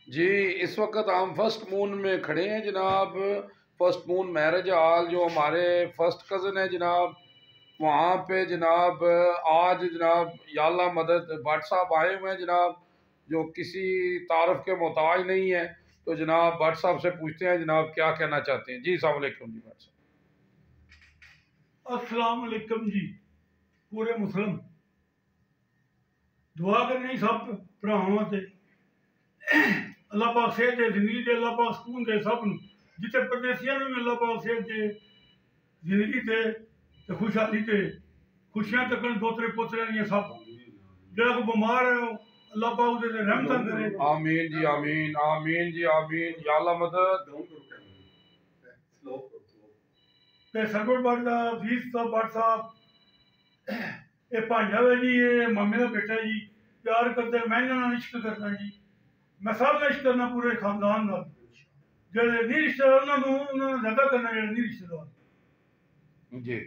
जी इस वक्त हम फर्स्ट मून में खड़े हैं जनाब। फर्स्ट मून मैरिज हॉल जो हमारे फर्स्ट कज़न है जनाब, वहाँ पे जनाब आज जनाब या अल्लाह मदद भट्ट साहब आए हुए हैं जनाब, जो किसी तारफ़ के मोहताज नहीं है। तो जनाब भट्ट साहब से पूछते हैं जनाब क्या कहना चाहते हैं। जी अस्सलाम वालेकुम जी भट्ट साहब। अस्सलाम वालेकुम जी। पूरे मुस्लिम दुआ करनी सब भरावां ते अल्लाह पाक सेहत दे, जिंदगी दे, अल्लाह पाक सुकून दे सब नूं। जिथे परदेसियां नूं भी अल्लाह पाक सेहत दे, जिंदगी दे ते खुशहाली दे, खुशियां तकन दोतरे पोतरे दियां सब। जेड़ा कोई बमार है अल्लाह पाक उहदे ते रहमतां करे। आमीन जी आमीन, आमीन जी आमीन, या अल्लाह मदद। ते सरवर भट्ट दा फीस साहब भट्ट साहब ये भांजा है जी, ये मामे का बेटा है जी। प्यार करते मैं इन्हां नाल इश्क करना जी। मैं सब नाल इश्क करना पूरे खानदान नाल। जेह्ड़े नहीं रिश्तेदार उन्होंने ज्यादा करना, जेह्ड़े नहीं रिश्तेदार। जी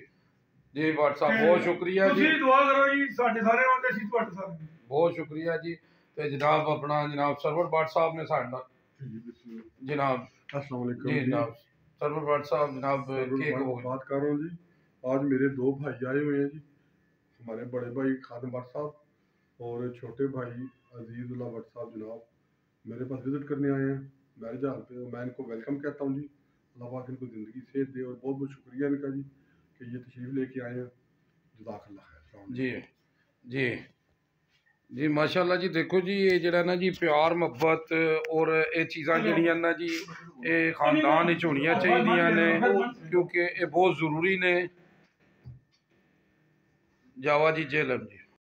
जी भट्ट साहब बहुत शुक्रिया जी, तुसीं दुआ करो जी साडे सारे वास्ते, असीं तुहाडे सारे। बहुत शुक्रिया जी। तो जनाब अपना जनाब सरवर भट्ट साहब ने साडा जनाब अस्सलाम वालेकुम जी जी। जनाब सरवर भट्ट साहब जनाब बात कर रहा हूँ जी। आज मेरे दो भाई आए हुए हैं जी, हमारे बड़े भाई खादम भट्ट साहब और छोटे भाई अजीजुल्लाह भट्ट साहब जनाब मेरे पास विजिट करने आए हैं मैरिज हॉल पे। मैं इनको वेलकम कहता हूँ जी। अल्लाह पाक इनको ज़िंदगी सेहत दे और बहुत बहुत शुक्रिया इनका जी कि ये तशरीफ़ लेके आए हैं। जज़ाकल्लाह खैर। जी जी जी माशाल्लाह जी। देखो जी ये जरा ना जी प्यार मुहब्बत और ये चीज़ां जड़ियां ना जी ये खानदान विच होनियां चाहिदियां ने, क्योंकि ये बहुत ज़रूरी ने। जावा जी जेलम जी।